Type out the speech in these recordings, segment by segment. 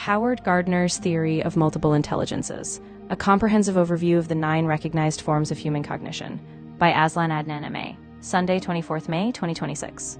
Howard Gardner's theory of multiple intelligences, a comprehensive overview of the 9 recognized forms of human cognition, by AZLAN ADNAN MA, Sunday, 24th May, 2026.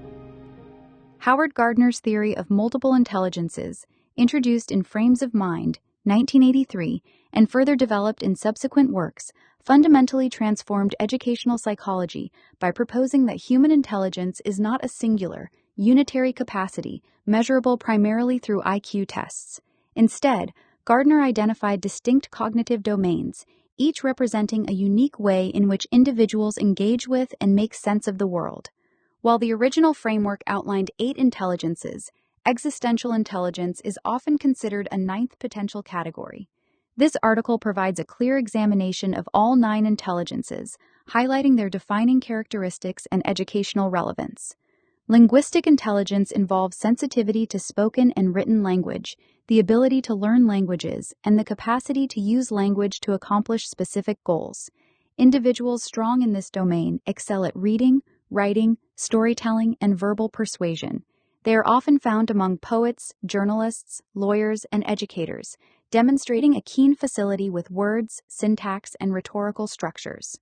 Howard Gardner's theory of multiple intelligences, introduced in Frames of Mind, 1983, and further developed in subsequent works, fundamentally transformed educational psychology by proposing that human intelligence is not a singular, unitary capacity measurable primarily through IQ tests. Instead, Gardner identified distinct cognitive domains, each representing a unique way in which individuals engage with and make sense of the world. While the original framework outlined 8 intelligences, existential intelligence is often considered a 9th potential category. This article provides a clear examination of all 9 intelligences, highlighting their defining characteristics and educational relevance. Linguistic intelligence involves sensitivity to spoken and written language, the ability to learn languages, and the capacity to use language to accomplish specific goals. Individuals strong in this domain excel at reading, writing, storytelling, and verbal persuasion. They are often found among poets, journalists, lawyers, and educators, demonstrating a keen facility with words, syntax, and rhetorical structures.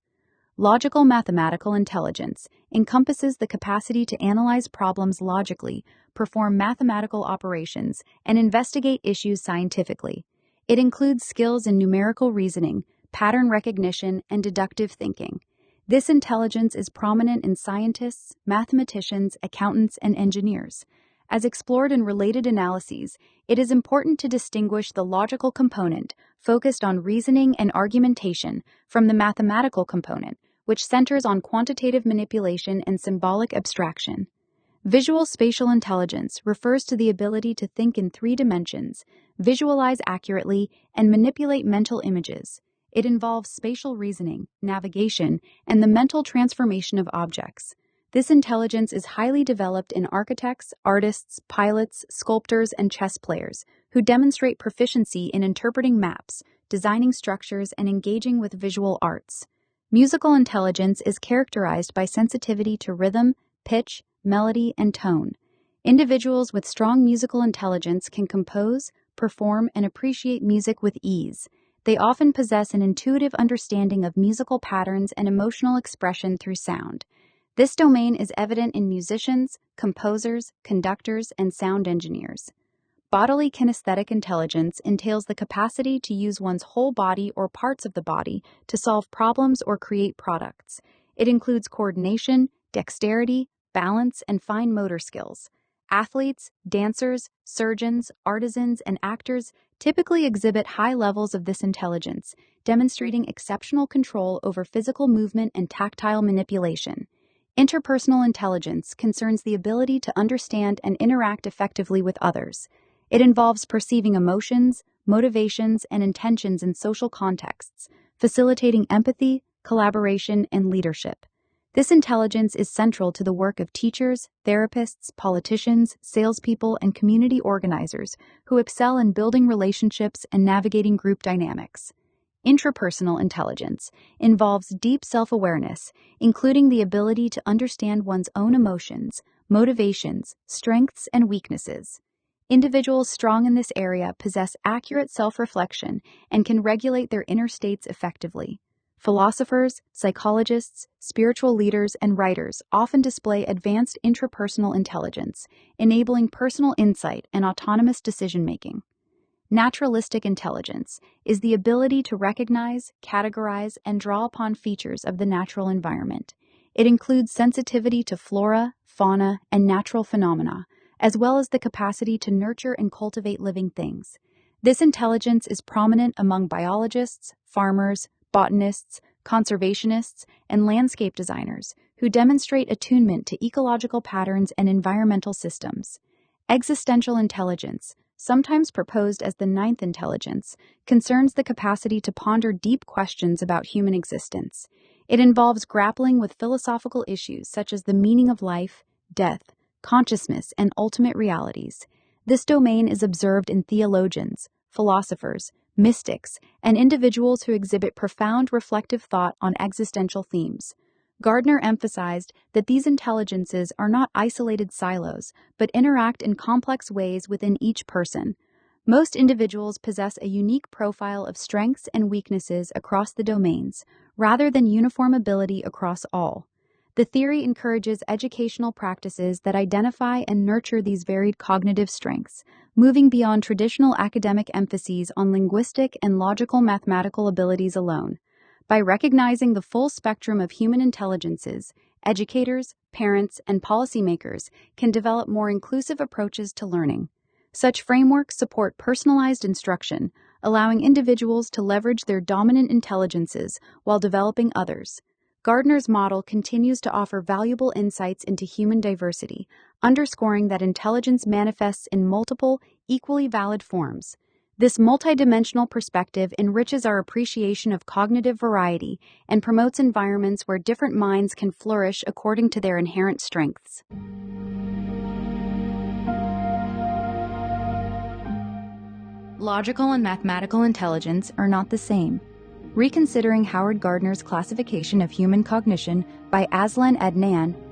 Logical mathematical intelligence encompasses the capacity to analyze problems logically, perform mathematical operations, and investigate issues scientifically. It includes skills in numerical reasoning, pattern recognition, and deductive thinking. This intelligence is prominent in scientists, mathematicians, accountants, and engineers. As explored in related analyses, it is important to distinguish the logical component, focused on reasoning and argumentation, from the mathematical component, which centers on quantitative manipulation and symbolic abstraction. Visual spatial intelligence refers to the ability to think in 3 dimensions, visualize accurately, and manipulate mental images. It involves spatial reasoning, navigation, and the mental transformation of objects. This intelligence is highly developed in architects, artists, pilots, sculptors, and chess players, who demonstrate proficiency in interpreting maps, designing structures, and engaging with visual arts. Musical intelligence is characterized by sensitivity to rhythm, pitch, melody, and tone. Individuals with strong musical intelligence can compose, perform, and appreciate music with ease. They often possess an intuitive understanding of musical patterns and emotional expression through sound. This domain is evident in musicians, composers, conductors, and sound engineers. Bodily kinesthetic intelligence entails the capacity to use one's whole body or parts of the body to solve problems or create products. It includes coordination, dexterity, balance, and fine motor skills. Athletes, dancers, surgeons, artisans, and actors typically exhibit high levels of this intelligence, demonstrating exceptional control over physical movement and tactile manipulation. Interpersonal intelligence concerns the ability to understand and interact effectively with others. It involves perceiving emotions, motivations, and intentions in social contexts, facilitating empathy, collaboration, and leadership. This intelligence is central to the work of teachers, therapists, politicians, salespeople, and community organizers who excel in building relationships and navigating group dynamics. Intrapersonal intelligence involves deep self-awareness, including the ability to understand one's own emotions, motivations, strengths, and weaknesses. Individuals strong in this area possess accurate self-reflection and can regulate their inner states effectively. Philosophers, psychologists, spiritual leaders, and writers often display advanced intrapersonal intelligence, enabling personal insight and autonomous decision-making. Naturalistic intelligence is the ability to recognize, categorize, and draw upon features of the natural environment. It includes sensitivity to flora, fauna, and natural phenomena, as well as the capacity to nurture and cultivate living things. This intelligence is prominent among biologists, farmers, botanists, conservationists, and landscape designers who demonstrate attunement to ecological patterns and environmental systems. Existential intelligence, sometimes proposed as the 9th intelligence, concerns the capacity to ponder deep questions about human existence. It involves grappling with philosophical issues such as the meaning of life, death, consciousness, and ultimate realities. This domain is observed in theologians, philosophers, mystics, and individuals who exhibit profound reflective thought on existential themes. Gardner emphasized that these intelligences are not isolated silos, but interact in complex ways within each person. Most individuals possess a unique profile of strengths and weaknesses across the domains, rather than uniform ability across all. The theory encourages educational practices that identify and nurture these varied cognitive strengths, moving beyond traditional academic emphases on linguistic and logical mathematical abilities alone. By recognizing the full spectrum of human intelligences, educators, parents, and policymakers can develop more inclusive approaches to learning. Such frameworks support personalized instruction, allowing individuals to leverage their dominant intelligences while developing others. Gardner's model continues to offer valuable insights into human diversity, underscoring that intelligence manifests in multiple, equally valid forms. This multidimensional perspective enriches our appreciation of cognitive variety and promotes environments where different minds can flourish according to their inherent strengths. Logical and mathematical intelligence are not the same. Reconsidering Howard Gardner's classification of human cognition by AZLAN,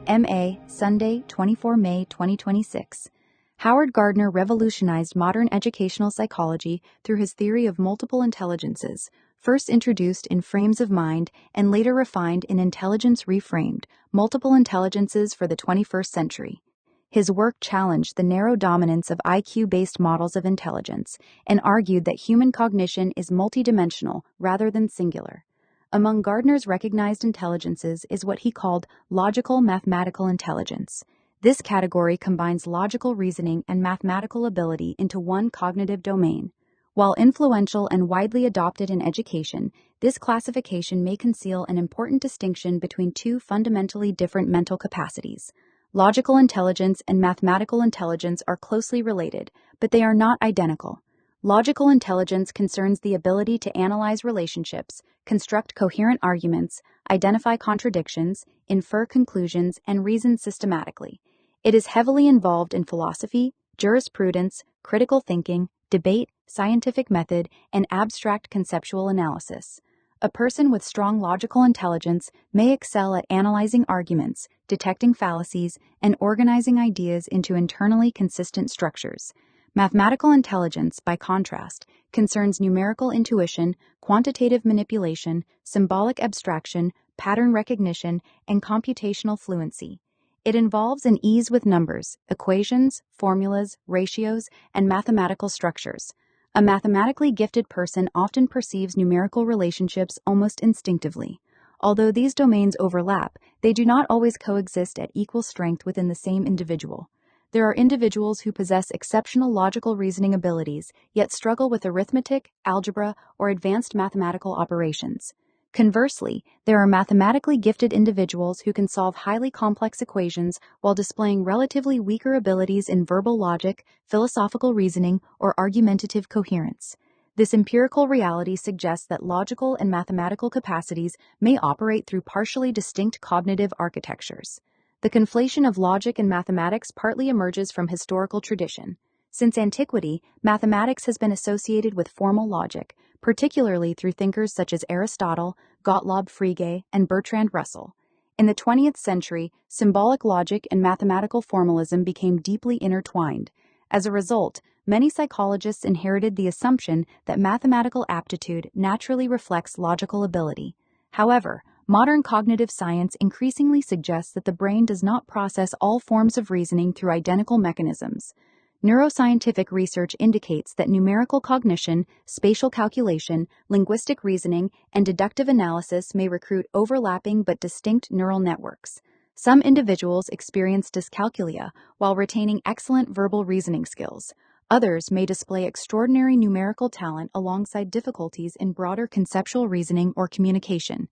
M.A., Sunday, 24 May 2026. Howard Gardner revolutionized modern educational psychology through his theory of multiple intelligences, first introduced in Frames of Mind and later refined in Intelligence Reframed, Multiple Intelligences for the 21st Century. His work challenged the narrow dominance of IQ-based models of intelligence and argued that human cognition is multidimensional rather than singular. Among Gardner's recognized intelligences is what he called logical mathematical intelligence. This category combines logical reasoning and mathematical ability into one cognitive domain. While influential and widely adopted in education, this classification may conceal an important distinction between two fundamentally different mental capacities. Logical intelligence and mathematical intelligence are closely related, but they are not identical. Logical intelligence concerns the ability to analyze relationships, construct coherent arguments, identify contradictions, infer conclusions, and reason systematically. It is heavily involved in philosophy, jurisprudence, critical thinking, debate, scientific method, and abstract conceptual analysis. A person with strong logical intelligence may excel at analyzing arguments, detecting fallacies, and organizing ideas into internally consistent structures. Mathematical intelligence, by contrast, concerns numerical intuition, quantitative manipulation, symbolic abstraction, pattern recognition, and computational fluency. It involves an ease with numbers, equations, formulas, ratios, and mathematical structures. A mathematically gifted person often perceives numerical relationships almost instinctively. Although these domains overlap, they do not always coexist at equal strength within the same individual. There are individuals who possess exceptional logical reasoning abilities, yet struggle with arithmetic, algebra, or advanced mathematical operations. Conversely, there are mathematically gifted individuals who can solve highly complex equations while displaying relatively weaker abilities in verbal logic, philosophical reasoning, or argumentative coherence. This empirical reality suggests that logical and mathematical capacities may operate through partially distinct cognitive architectures. The conflation of logic and mathematics partly emerges from historical tradition. Since antiquity, mathematics has been associated with formal logic, particularly through thinkers such as Aristotle, Gottlob Frege, and Bertrand Russell. In the 20th century, symbolic logic and mathematical formalism became deeply intertwined. As a result, many psychologists inherited the assumption that mathematical aptitude naturally reflects logical ability. However, modern cognitive science increasingly suggests that the brain does not process all forms of reasoning through identical mechanisms. Neuroscientific research indicates that numerical cognition, spatial calculation, linguistic reasoning, and deductive analysis may recruit overlapping but distinct neural networks. Some individuals experience dyscalculia while retaining excellent verbal reasoning skills. Others may display extraordinary numerical talent alongside difficulties in broader conceptual reasoning or communication.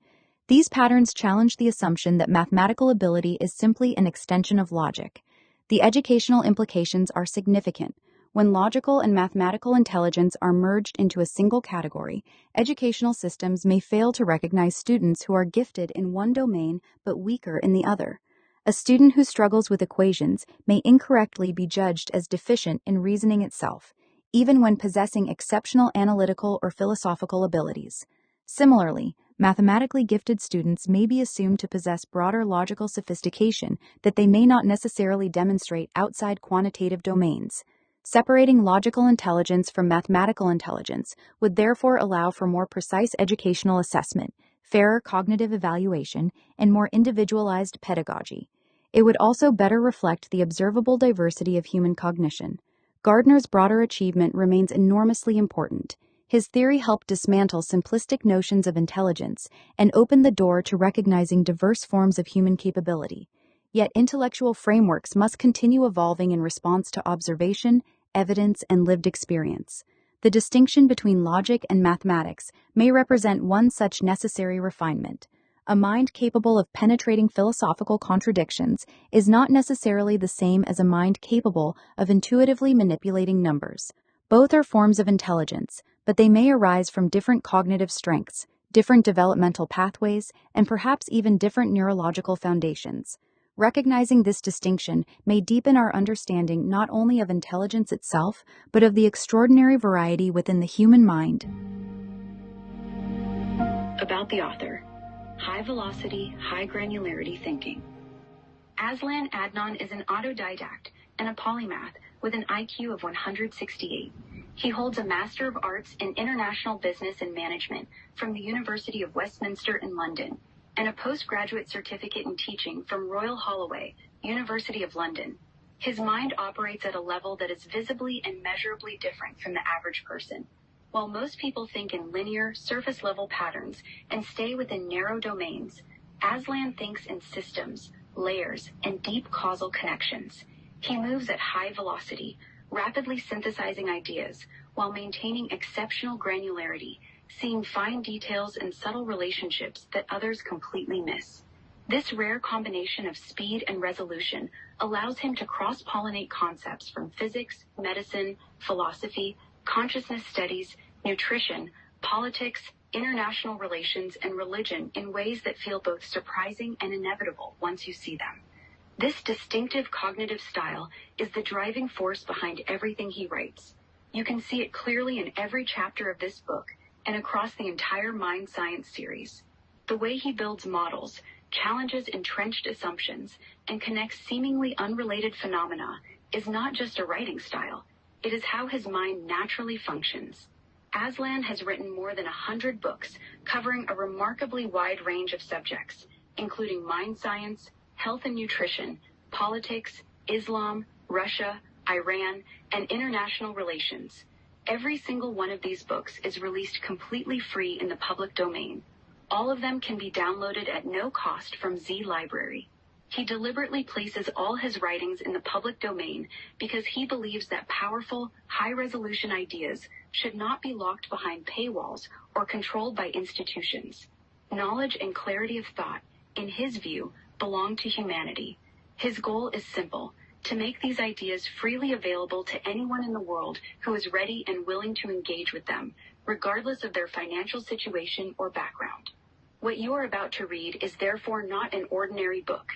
These patterns challenge the assumption that mathematical ability is simply an extension of logic. The educational implications are significant. When logical and mathematical intelligence are merged into a single category, educational systems may fail to recognize students who are gifted in one domain but weaker in the other. A student who struggles with equations may incorrectly be judged as deficient in reasoning itself, even when possessing exceptional analytical or philosophical abilities. Similarly, mathematically gifted students may be assumed to possess broader logical sophistication that they may not necessarily demonstrate outside quantitative domains. Separating logical intelligence from mathematical intelligence would therefore allow for more precise educational assessment, fairer cognitive evaluation, and more individualized pedagogy. It would also better reflect the observable diversity of human cognition. Gardner's broader achievement remains enormously important. His theory helped dismantle simplistic notions of intelligence and open the door to recognizing diverse forms of human capability. Yet intellectual frameworks must continue evolving in response to observation, evidence, and lived experience. The distinction between logic and mathematics may represent one such necessary refinement. A mind capable of penetrating philosophical contradictions is not necessarily the same as a mind capable of intuitively manipulating numbers. Both are forms of intelligence, but they may arise from different cognitive strengths, different developmental pathways, and perhaps even different neurological foundations. Recognizing this distinction may deepen our understanding not only of intelligence itself, but of the extraordinary variety within the human mind. About the author: high velocity, high granularity thinking. AZLAN ADNAN is an autodidact and a polymath with an IQ of 168. He holds a Master of Arts in International Business and Management from the University of Westminster in London, and a postgraduate certificate in teaching from Royal Holloway, University of London. His mind operates at a level that is visibly and measurably different from the average person. While most people think in linear, surface-level patterns and stay within narrow domains, AZLAN thinks in systems, layers, and deep causal connections. He moves at high velocity, rapidly synthesizing ideas while maintaining exceptional granularity, seeing fine details and subtle relationships that others completely miss. This rare combination of speed and resolution allows him to cross-pollinate concepts from physics, medicine, philosophy, consciousness studies, nutrition, politics, international relations, and religion in ways that feel both surprising and inevitable once you see them. This distinctive cognitive style is the driving force behind everything he writes. You can see it clearly in every chapter of this book and across the entire Mind Science series. The way he builds models, challenges entrenched assumptions, and connects seemingly unrelated phenomena is not just a writing style. It is how his mind naturally functions. AZLAN has written more than 100 books covering a remarkably wide range of subjects, including mind science, health and nutrition, politics, Islam, Russia, Iran, and international relations. Every single one of these books is released completely free in the public domain. All of them can be downloaded at no cost from Z Library. He deliberately places all his writings in the public domain because he believes that powerful, high-resolution ideas should not be locked behind paywalls or controlled by institutions. Knowledge and clarity of thought, in his view, belong to humanity. His goal is simple: to make these ideas freely available to anyone in the world who is ready and willing to engage with them, regardless of their financial situation or background. What you are about to read is therefore not an ordinary book.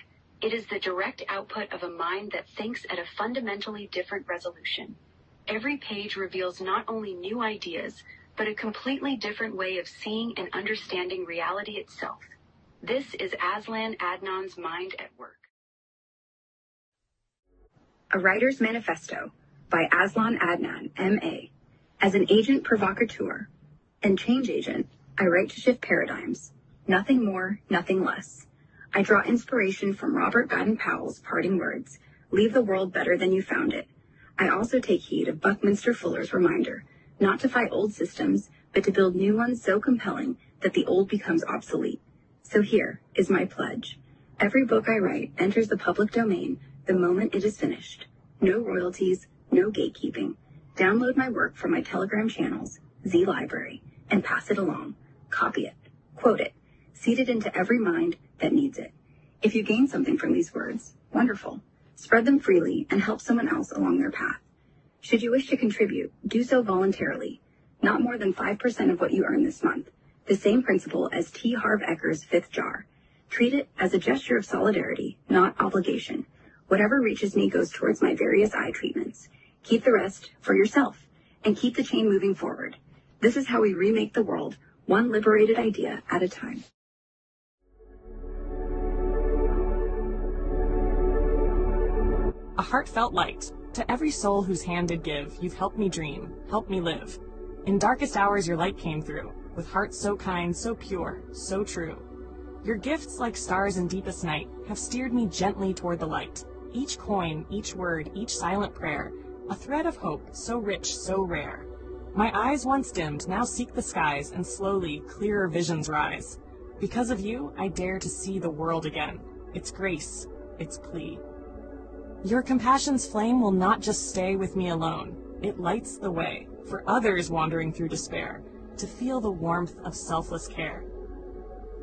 It is the direct output of a mind that thinks at a fundamentally different resolution. Every page reveals not only new ideas, but a completely different way of seeing and understanding reality itself. This is AZLAN ADNAN's Mind at Work. A Writer's Manifesto by AZLAN ADNAN, M.A. As an agent provocateur and change agent, I write to shift paradigms. Nothing more, nothing less. I draw inspiration from Robert Baden-Powell's parting words, "Leave the world better than you found it." I also take heed of Buckminster Fuller's reminder, not to fight old systems, but to build new ones so compelling that the old becomes obsolete. So here is my pledge. Every book I write enters the public domain the moment it is finished. No royalties, no gatekeeping. Download my work from my Telegram channels, Z Library, and pass it along. Copy it. Quote it. Seed it into every mind that needs it. If you gain something from these words, wonderful. Spread them freely and help someone else along their path. Should you wish to contribute, do so voluntarily. Not more than 5% of what you earn this month. The same principle as T. Harv Eker's fifth jar. Treat it as a gesture of solidarity, not obligation. Whatever reaches me goes towards my various eye treatments. Keep the rest for yourself, and keep the chain moving forward. This is how we remake the world, one liberated idea at a time. A Heartfelt Light To every soul whose hand did give, you've helped me dream, helped me live. In darkest hours your light came through, with hearts so kind, so pure, so true. Your gifts, like stars in deepest night, have steered me gently toward the light. Each coin, each word, each silent prayer, a thread of hope, so rich, so rare. My eyes once dimmed, now seek the skies, and slowly, clearer visions rise. Because of you, I dare to see the world again, its grace, its plea. Your compassion's flame will not just stay with me alone. It lights the way, for others wandering through despair, to feel the warmth of selfless care.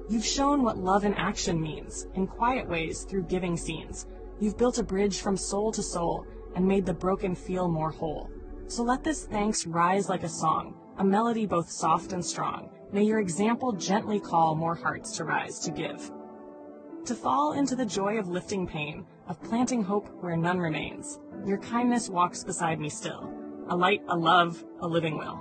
You've shown what love in action means, in quiet ways through giving scenes. You've built a bridge from soul to soul, and made the broken feel more whole. So let this thanks rise like a song, a melody both soft and strong. May your example gently call more hearts to rise to give. To fall into the joy of lifting pain, of planting hope where none remains. Your kindness walks beside me still, a light, a love, a living will.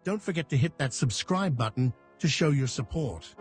Don't forget to hit that subscribe button to show your support.